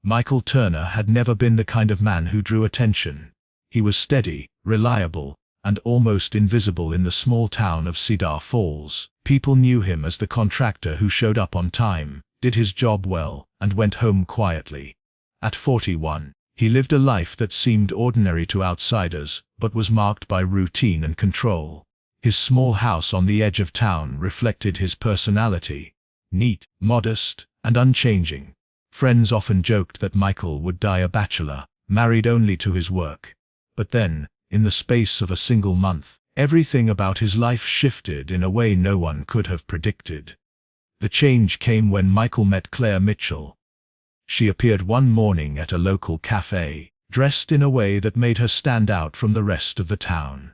Michael Turner had never been the kind of man who drew attention. He was steady, reliable, and almost invisible in the small town of Cedar Falls. People knew him as the contractor who showed up on time, did his job well, and went home quietly. At 41, he lived a life that seemed ordinary to outsiders, but was marked by routine and control. His small house on the edge of town reflected his personality: neat, modest, and unchanging. Friends often joked that Michael would die a bachelor, married only to his work. But then, in the space of a single month, everything about his life shifted in a way no one could have predicted. The change came when Michael met Claire Mitchell. She appeared one morning at a local cafe, dressed in a way that made her stand out from the rest of the town.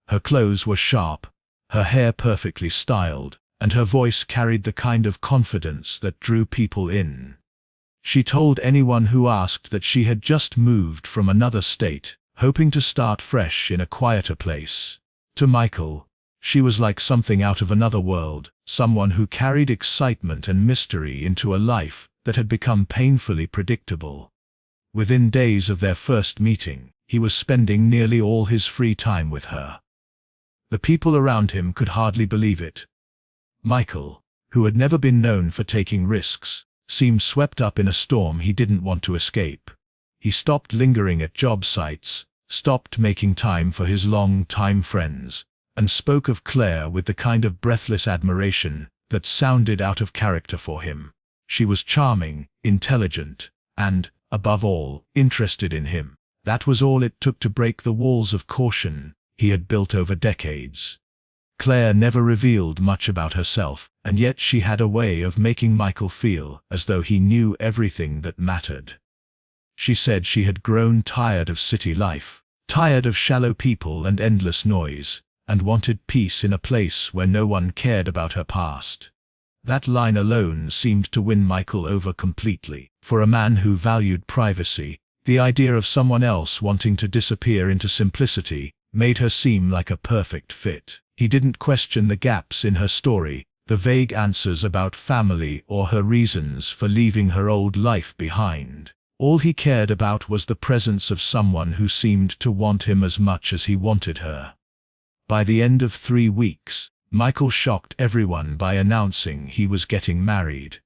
Her clothes were sharp, her hair perfectly styled, and her voice carried the kind of confidence that drew people in. She told anyone who asked that she had just moved from another state, hoping to start fresh in a quieter place. To Michael, she was like something out of another world, someone who carried excitement and mystery into a life that had become painfully predictable. Within days of their first meeting, he was spending nearly all his free time with her. The people around him could hardly believe it. Michael, who had never been known for taking risks, seemed swept up in a storm he didn't want to escape. He stopped lingering at job sites, stopped making time for his long-time friends, and spoke of Claire with the kind of breathless admiration that sounded out of character for him. She was charming, intelligent, and, above all, interested in him. That was all it took to break the walls of caution he had built over decades. Claire never revealed much about herself, and yet she had a way of making Michael feel as though he knew everything that mattered. She said she had grown tired of city life, tired of shallow people and endless noise, and wanted peace in a place where no one cared about her past. That line alone seemed to win Michael over completely. For a man who valued privacy, the idea of someone else wanting to disappear into simplicity made her seem like a perfect fit. He didn't question the gaps in her story, the vague answers about family or her reasons for leaving her old life behind. All he cared about was the presence of someone who seemed to want him as much as he wanted her. By the end of 3 weeks, Michael shocked everyone by announcing he was getting married.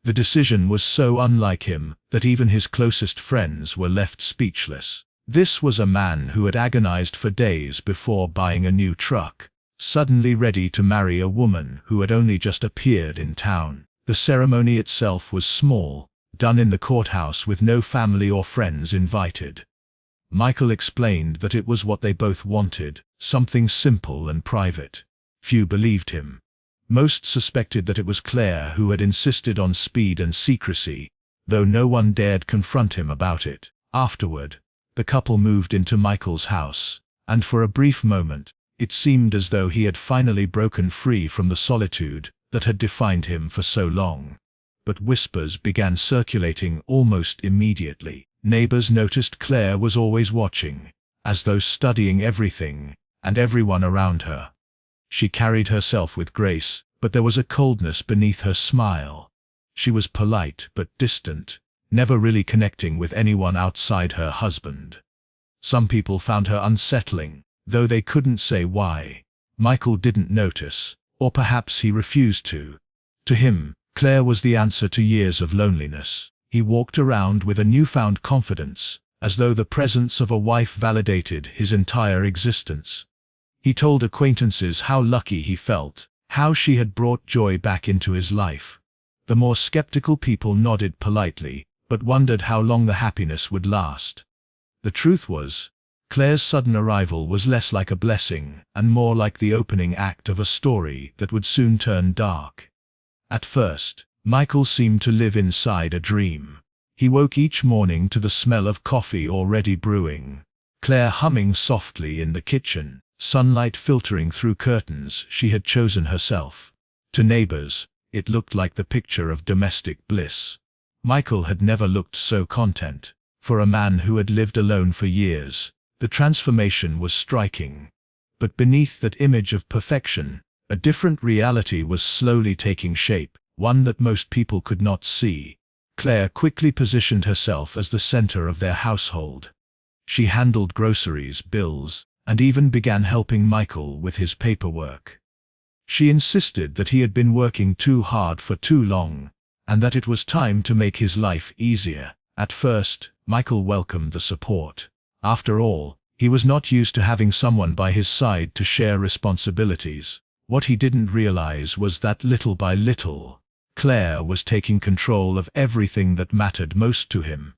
The decision was so unlike him that even his closest friends were left speechless. This was a man who had agonized for days before buying a new truck, suddenly ready to marry a woman who had only just appeared in town. The ceremony itself was small, done in the courthouse with no family or friends invited. Michael explained that it was what they both wanted, something simple and private. Few believed him. Most suspected that it was Claire who had insisted on speed and secrecy, though no one dared confront him about it. Afterward, the couple moved into Michael's house, and for a brief moment, it seemed as though he had finally broken free from the solitude that had defined him for so long. But whispers began circulating almost immediately. Neighbors noticed Claire was always watching, as though studying everything and everyone around her. She carried herself with grace, but there was a coldness beneath her smile. She was polite but distant, never really connecting with anyone outside her husband. Some people found her unsettling, though they couldn't say why. Michael didn't notice, or perhaps he refused to. To him, Claire was the answer to years of loneliness. He walked around with a newfound confidence, as though the presence of a wife validated his entire existence. He told acquaintances how lucky he felt, how she had brought joy back into his life. The more skeptical people nodded politely, but wondered how long the happiness would last. The truth was, Claire's sudden arrival was less like a blessing and more like the opening act of a story that would soon turn dark. At first, Michael seemed to live inside a dream. He woke each morning to the smell of coffee already brewing, Claire humming softly in the kitchen, sunlight filtering through curtains she had chosen herself. To neighbors, it looked like the picture of domestic bliss. Michael had never looked so content. For a man who had lived alone for years, the transformation was striking. But beneath that image of perfection, a different reality was slowly taking shape, one that most people could not see. Claire quickly positioned herself as the center of their household. She handled groceries, bills, and even began helping Michael with his paperwork. She insisted that he had been working too hard for too long, and that it was time to make his life easier. At first, Michael welcomed the support. After all, he was not used to having someone by his side to share responsibilities. What he didn't realize was that little by little, Claire was taking control of everything that mattered most to him.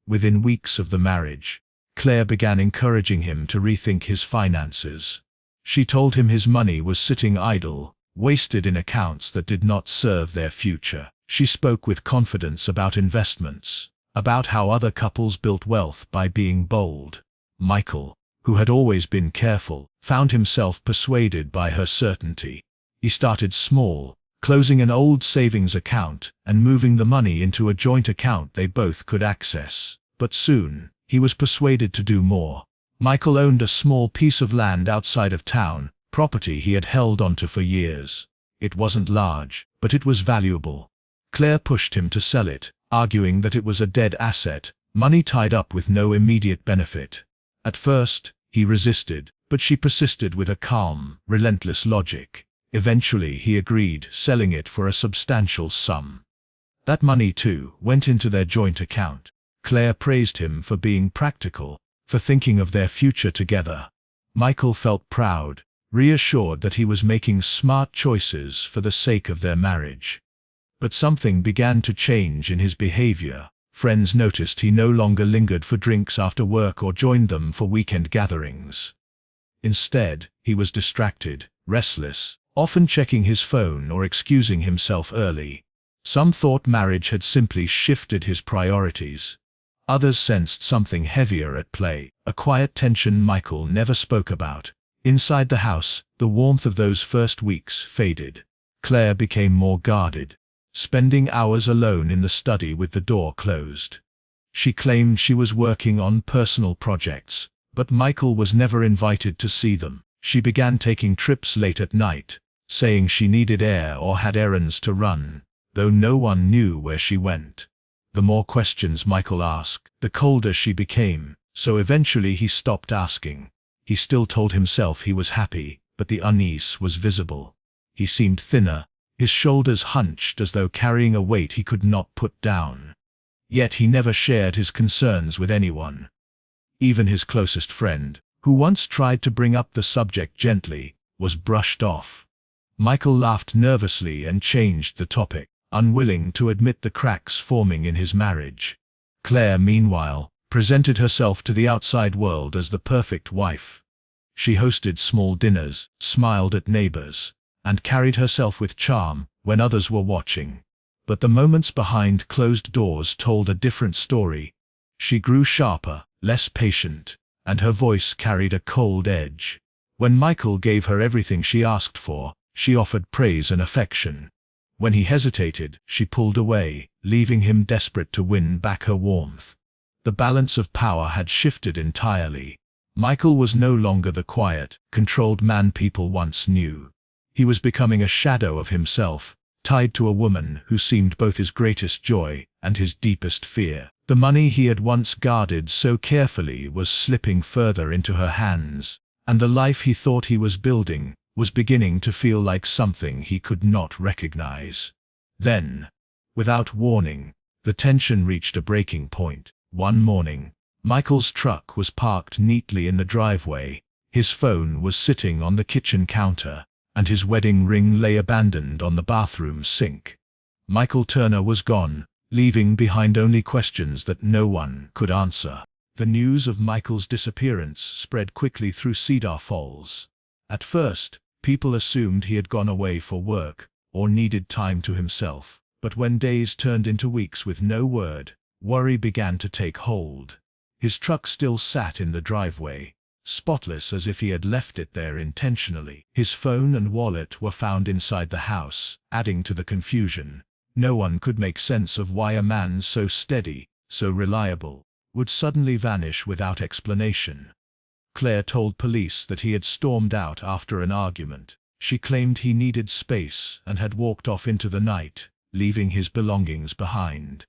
Within weeks of the marriage, Claire began encouraging him to rethink his finances. She told him his money was sitting idle, wasted in accounts that did not serve their future. She spoke with confidence about investments, about how other couples built wealth by being bold. Michael, who had always been careful, found himself persuaded by her certainty. He started small, closing an old savings account and moving the money into a joint account they both could access. But soon, he was persuaded to do more. Michael owned a small piece of land outside of town, property he had held onto for years. It wasn't large, but it was valuable. Claire pushed him to sell it, arguing that it was a dead asset, money tied up with no immediate benefit. At first, he resisted, but she persisted with a calm, relentless logic. Eventually he agreed, selling it for a substantial sum. That money, too, went into their joint account. Claire praised him for being practical, for thinking of their future together. Michael felt proud, reassured that he was making smart choices for the sake of their marriage. But something began to change in his behavior. Friends noticed he no longer lingered for drinks after work or joined them for weekend gatherings. Instead, he was distracted, restless, often checking his phone or excusing himself early. Some thought marriage had simply shifted his priorities. Others sensed something heavier at play, a quiet tension Michael never spoke about. Inside the house, the warmth of those first weeks faded. Claire became more guarded, spending hours alone in the study with the door closed. She claimed she was working on personal projects, but Michael was never invited to see them. She began taking trips late at night, saying she needed air or had errands to run, though no one knew where she went. The more questions Michael asked, the colder she became, so eventually he stopped asking. He still told himself he was happy, but the unease was visible. He seemed thinner, his shoulders hunched as though carrying a weight he could not put down. Yet he never shared his concerns with anyone. Even his closest friend, who once tried to bring up the subject gently, was brushed off. Michael laughed nervously and changed the topic, unwilling to admit the cracks forming in his marriage. Claire, meanwhile, presented herself to the outside world as the perfect wife. She hosted small dinners, smiled at neighbors, and carried herself with charm when others were watching. But the moments behind closed doors told a different story. She grew sharper, less patient, and her voice carried a cold edge. When Michael gave her everything she asked for, she offered praise and affection. When he hesitated, she pulled away, leaving him desperate to win back her warmth. The balance of power had shifted entirely. Michael was no longer the quiet, controlled man people once knew. He was becoming a shadow of himself, tied to a woman who seemed both his greatest joy and his deepest fear. The money he had once guarded so carefully was slipping further into her hands, and the life he thought he was building was beginning to feel like something he could not recognize. Then, without warning, the tension reached a breaking point. One morning, Michael's truck was parked neatly in the driveway, his phone was sitting on the kitchen counter, and his wedding ring lay abandoned on the bathroom sink. Michael Turner was gone, leaving behind only questions that no one could answer. The news of Michael's disappearance spread quickly through Cedar Falls. At first, people assumed he had gone away for work, or needed time to himself. But when days turned into weeks with no word, worry began to take hold. His truck still sat in the driveway, spotless as if he had left it there intentionally. His phone and wallet were found inside the house, adding to the confusion. No one could make sense of why a man so steady, so reliable, would suddenly vanish without explanation. Claire told police that he had stormed out after an argument. She claimed he needed space and had walked off into the night, leaving his belongings behind.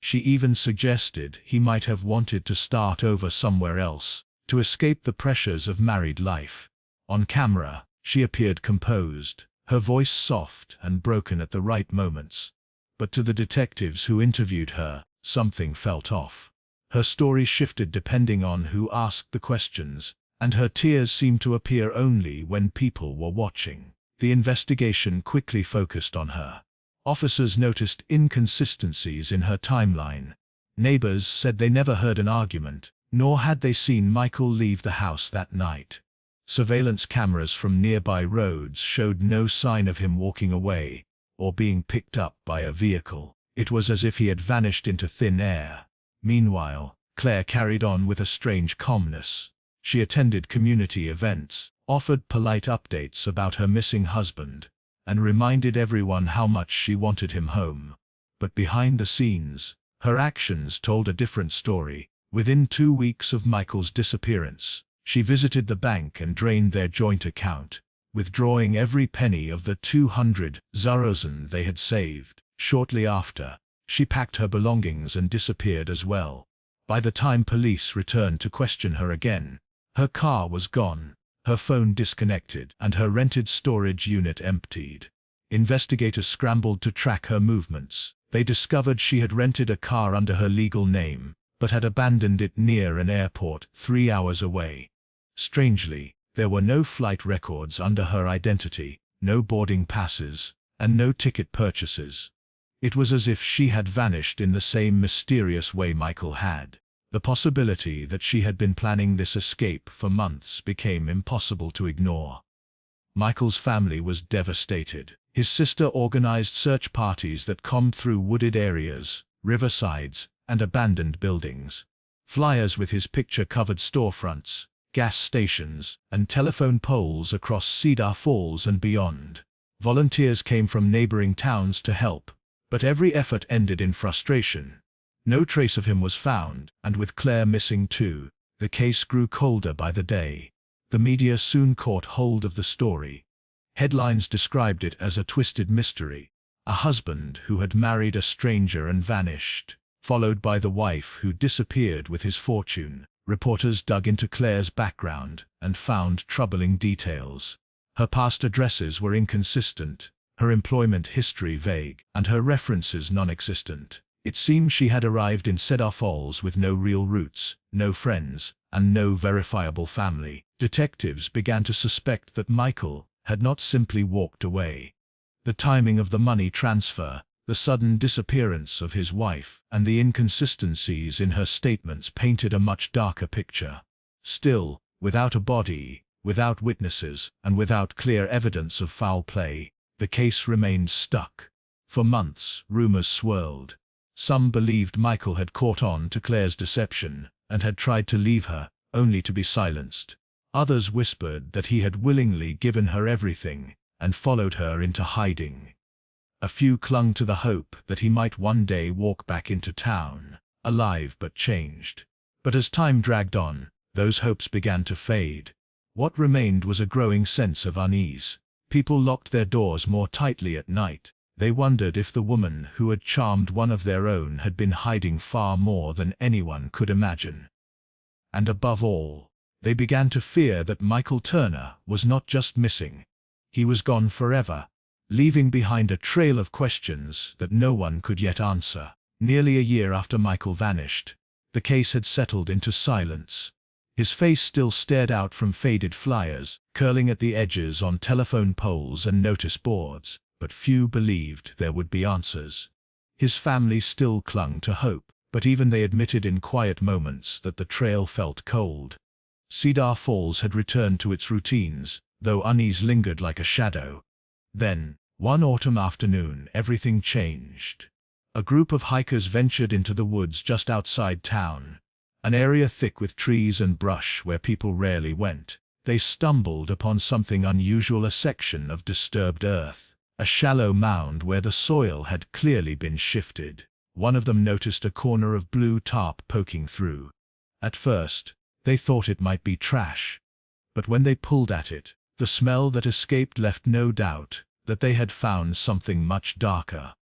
She even suggested he might have wanted to start over somewhere else, to escape the pressures of married life. On camera, she appeared composed, her voice soft and broken at the right moments. But to the detectives who interviewed her, something felt off. Her story shifted depending on who asked the questions, and her tears seemed to appear only when people were watching. The investigation quickly focused on her. Officers noticed inconsistencies in her timeline. Neighbors said they never heard an argument, nor had they seen Michael leave the house that night. Surveillance cameras from nearby roads showed no sign of him walking away or being picked up by a vehicle. It was as if he had vanished into thin air. Meanwhile, Claire carried on with a strange calmness. She attended community events, offered polite updates about her missing husband, and reminded everyone how much she wanted him home. But behind the scenes, her actions told a different story. Within 2 weeks of Michael's disappearance, she visited the bank and drained their joint account, withdrawing every penny of the 200,000 they had saved. Shortly after, she packed her belongings and disappeared as well. By the time police returned to question her again, her car was gone, her phone disconnected, and her rented storage unit emptied. Investigators scrambled to track her movements. They discovered she had rented a car under her legal name, but had abandoned it near an airport 3 hours away. Strangely, there were no flight records under her identity, no boarding passes, and no ticket purchases. It was as if she had vanished in the same mysterious way Michael had. The possibility that she had been planning this escape for months became impossible to ignore. Michael's family was devastated. His sister organized search parties that combed through wooded areas, riversides, and abandoned buildings. Flyers with his picture covered storefronts, gas stations, and telephone poles across Cedar Falls and beyond. Volunteers came from neighboring towns to help, but every effort ended in frustration. No trace of him was found, and with Claire missing too, the case grew colder by the day. The media soon caught hold of the story. Headlines described it as a twisted mystery, a husband who had married a stranger and vanished, followed by the wife who disappeared with his fortune. Reporters dug into Claire's background and found troubling details. Her past addresses were inconsistent, her employment history vague, and her references non-existent. It seemed she had arrived in Cedar Falls with no real roots, no friends, and no verifiable family. Detectives began to suspect that Michael had not simply walked away. The timing of the money transfer, the sudden disappearance of his wife, and the inconsistencies in her statements painted a much darker picture. Still, without a body, without witnesses, and without clear evidence of foul play, the case remained stuck. For months, rumors swirled. Some believed Michael had caught on to Claire's deception and had tried to leave her, only to be silenced. Others whispered that he had willingly given her everything and followed her into hiding. A few clung to the hope that he might one day walk back into town, alive but changed. But as time dragged on, those hopes began to fade. What remained was a growing sense of unease. People locked their doors more tightly at night. They wondered if the woman who had charmed one of their own had been hiding far more than anyone could imagine. And above all, they began to fear that Michael Turner was not just missing. He was gone forever, leaving behind a trail of questions that no one could yet answer. Nearly a year after Michael vanished, the case had settled into silence. His face still stared out from faded flyers, curling at the edges on telephone poles and notice boards. But few believed there would be answers. His family still clung to hope, but even they admitted in quiet moments that the trail felt cold. Cedar Falls had returned to its routines, though unease lingered like a shadow. Then, one autumn afternoon, everything changed. A group of hikers ventured into the woods just outside town, an area thick with trees and brush where people rarely went. They stumbled upon something unusual, a section of disturbed earth. A shallow mound where the soil had clearly been shifted. One of them noticed a corner of blue tarp poking through. At first, they thought it might be trash. But when they pulled at it, the smell that escaped left no doubt that they had found something much darker.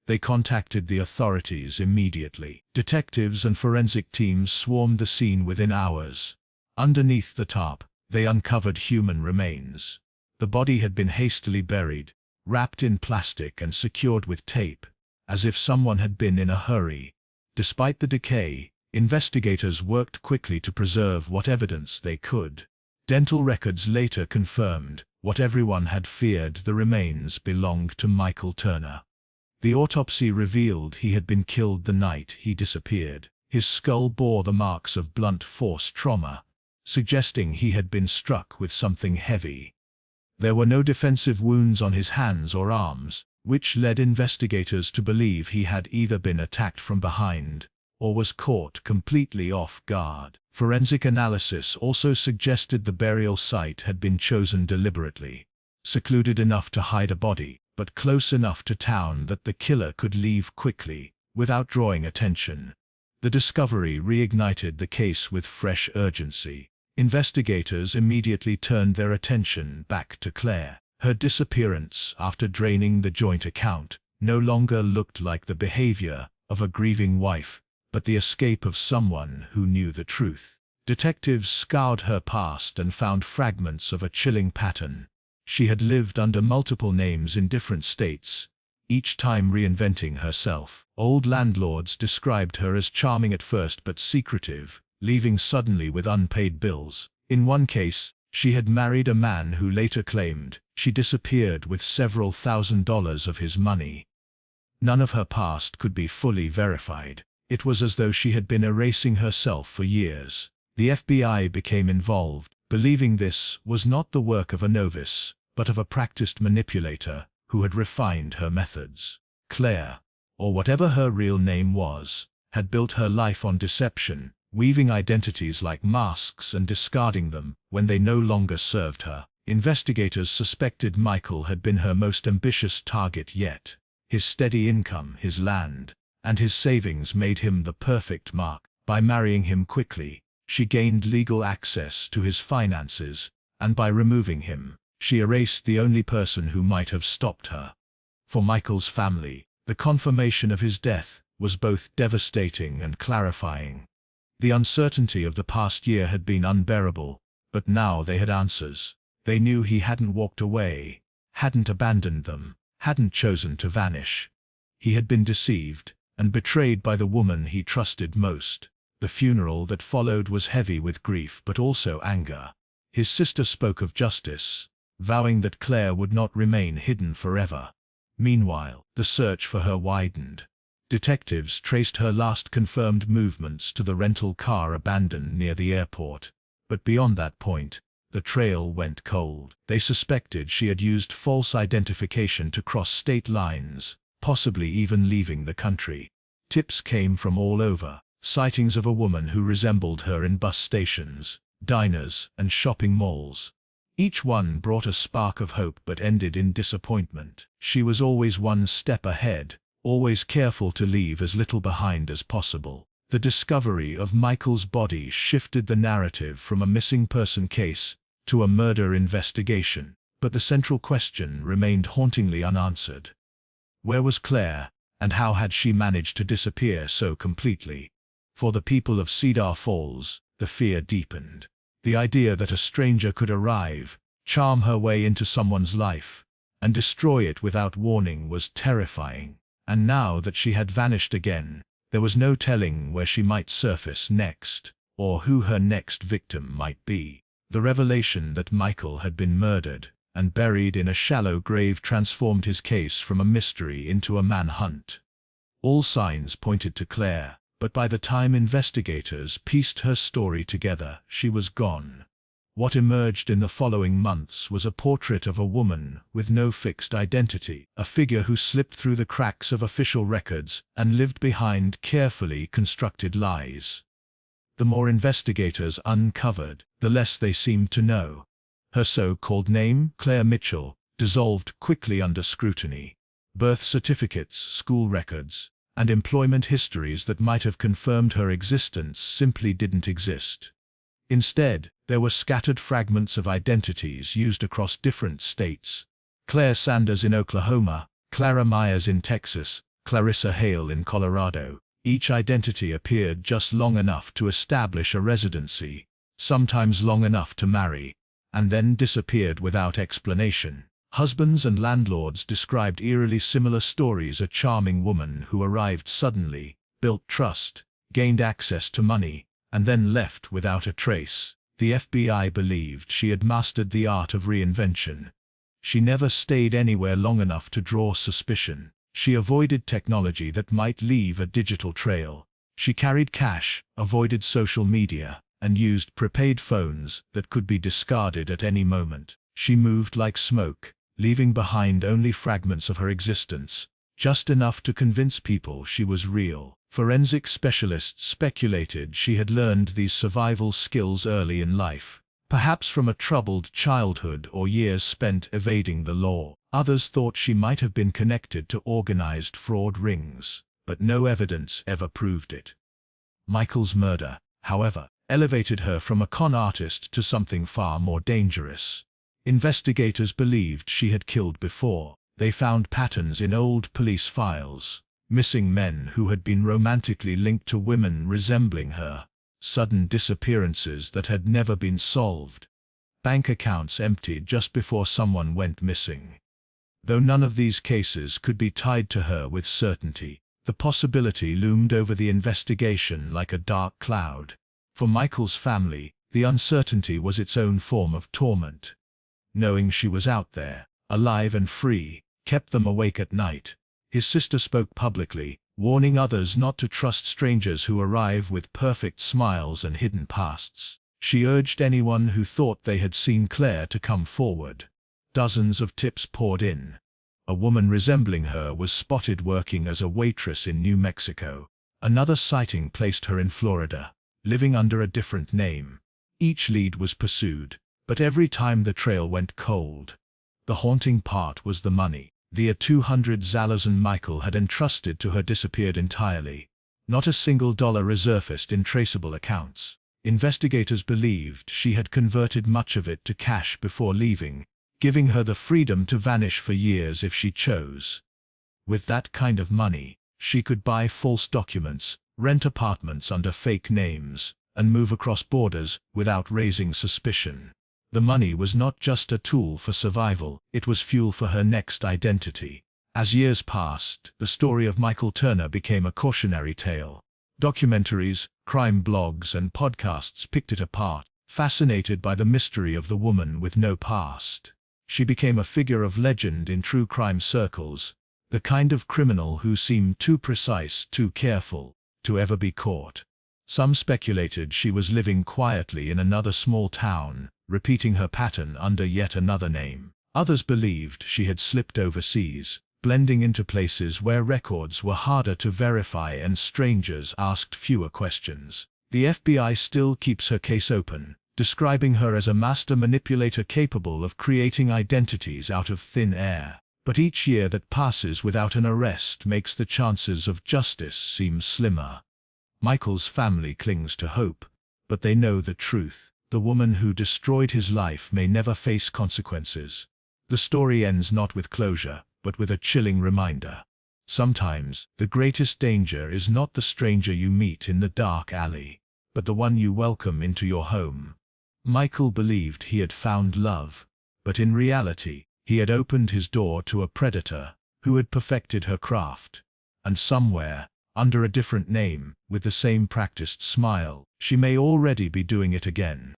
They contacted the authorities immediately. Detectives and forensic teams swarmed the scene within hours. Underneath the tarp, they uncovered human remains. The body had been hastily buried, wrapped in plastic and secured with tape, as if someone had been in a hurry. Despite the decay, investigators worked quickly to preserve what evidence they could. Dental records later confirmed what everyone had feared: the remains belonged to Michael Turner. The autopsy revealed he had been killed the night he disappeared. His skull bore the marks of blunt force trauma, suggesting he had been struck with something heavy. There were no defensive wounds on his hands or arms, which led investigators to believe he had either been attacked from behind or was caught completely off guard. Forensic analysis also suggested the burial site had been chosen deliberately, secluded enough to hide a body, but close enough to town that the killer could leave quickly, without drawing attention. The discovery reignited the case with fresh urgency. Investigators immediately turned their attention back to Claire. Her disappearance after draining the joint account no longer looked like the behavior of a grieving wife, but the escape of someone who knew the truth. Detectives scoured her past and found fragments of a chilling pattern. She had lived under multiple names in different states, each time reinventing herself. Old landlords described her as charming at first but secretive, leaving suddenly with unpaid bills. In one case, she had married a man who later claimed she disappeared with several $1,000s of his money. None of her past could be fully verified. It was as though she had been erasing herself for years. The FBI became involved, believing this was not the work of a novice, but of a practiced manipulator who had refined her methods. Claire, or whatever her real name was, had built her life on deception, weaving identities like masks and discarding them when they no longer served her. Investigators suspected Michael had been her most ambitious target yet. His steady income, his land, and his savings made him the perfect mark. By marrying him quickly, she gained legal access to his finances, and by removing him, she erased the only person who might have stopped her. For Michael's family, the confirmation of his death was both devastating and clarifying. The uncertainty of the past year had been unbearable, but now they had answers. They knew he hadn't walked away, hadn't abandoned them, hadn't chosen to vanish. He had been deceived and betrayed by the woman he trusted most. The funeral that followed was heavy with grief but also anger. His sister spoke of justice, vowing that Claire would not remain hidden forever. Meanwhile, the search for her widened. Detectives traced her last confirmed movements to the rental car abandoned near the airport, but beyond that point, the trail went cold. They suspected she had used false identification to cross state lines, possibly even leaving the country. Tips came from all over, sightings of a woman who resembled her in bus stations, diners, and shopping malls. Each one brought a spark of hope but ended in disappointment. She was always one step ahead, always careful to leave as little behind as possible. The discovery of Michael's body shifted the narrative from a missing person case to a murder investigation, but the central question remained hauntingly unanswered. Where was Claire, and how had she managed to disappear so completely? For the people of Cedar Falls, the fear deepened. The idea that a stranger could arrive, charm her way into someone's life, and destroy it without warning was terrifying. And now that she had vanished again, there was no telling where she might surface next, or who her next victim might be. The revelation that Michael had been murdered and buried in a shallow grave transformed his case from a mystery into a manhunt. All signs pointed to Claire, but by the time investigators pieced her story together, she was gone. What emerged in the following months was a portrait of a woman with no fixed identity, a figure who slipped through the cracks of official records and lived behind carefully constructed lies. The more investigators uncovered, the less they seemed to know. Her so-called name, Claire Mitchell, dissolved quickly under scrutiny. Birth certificates, school records, and employment histories that might have confirmed her existence simply didn't exist. Instead, there were scattered fragments of identities used across different states. Claire Sanders in Oklahoma, Clara Myers in Texas, Clarissa Hale in Colorado. Each identity appeared just long enough to establish a residency, sometimes long enough to marry, and then disappeared without explanation. Husbands and landlords described eerily similar stories: a charming woman who arrived suddenly, built trust, gained access to money, and then left without a trace. The FBI believed she had mastered the art of reinvention. She never stayed anywhere long enough to draw suspicion. She avoided technology that might leave a digital trail. She carried cash, avoided social media, and used prepaid phones that could be discarded at any moment. She moved like smoke, leaving behind only fragments of her existence, just enough to convince people she was real. Forensic specialists speculated she had learned these survival skills early in life, perhaps from a troubled childhood or years spent evading the law. Others thought she might have been connected to organized fraud rings, but no evidence ever proved it. Michael's murder, however, elevated her from a con artist to something far more dangerous. Investigators believed she had killed before. They found patterns in old police files: missing men who had been romantically linked to women resembling her, sudden disappearances that had never been solved, bank accounts emptied just before someone went missing. Though none of these cases could be tied to her with certainty, the possibility loomed over the investigation like a dark cloud. For Michael's family, the uncertainty was its own form of torment. Knowing she was out there, alive and free, kept them awake at night. His sister spoke publicly, warning others not to trust strangers who arrive with perfect smiles and hidden pasts. She urged anyone who thought they had seen Claire to come forward. Dozens of tips poured in. A woman resembling her was spotted working as a waitress in New Mexico. Another sighting placed her in Florida, living under a different name. Each lead was pursued, but every time the trail went cold. The haunting part was the money. The $200,000 Michael had entrusted to her disappeared entirely. Not a single dollar resurfaced in traceable accounts. Investigators believed she had converted much of it to cash before leaving, giving her the freedom to vanish for years if she chose. With that kind of money, she could buy false documents, rent apartments under fake names, and move across borders without raising suspicion. The money was not just a tool for survival, it was fuel for her next identity. As years passed, the story of Michael Turner became a cautionary tale. Documentaries, crime blogs, and podcasts picked it apart, fascinated by the mystery of the woman with no past. She became a figure of legend in true crime circles, the kind of criminal who seemed too precise, too careful, to ever be caught. Some speculated she was living quietly in another small town, repeating her pattern under yet another name. Others believed she had slipped overseas, blending into places where records were harder to verify and strangers asked fewer questions. The FBI still keeps her case open, describing her as a master manipulator capable of creating identities out of thin air. But each year that passes without an arrest makes the chances of justice seem slimmer. Michael's family clings to hope, but they know the truth. The woman who destroyed his life may never face consequences. The story ends not with closure, but with a chilling reminder. Sometimes, the greatest danger is not the stranger you meet in the dark alley, but the one you welcome into your home. Michael believed he had found love, but in reality, he had opened his door to a predator who had perfected her craft. And somewhere, under a different name, with the same practiced smile, she may already be doing it again.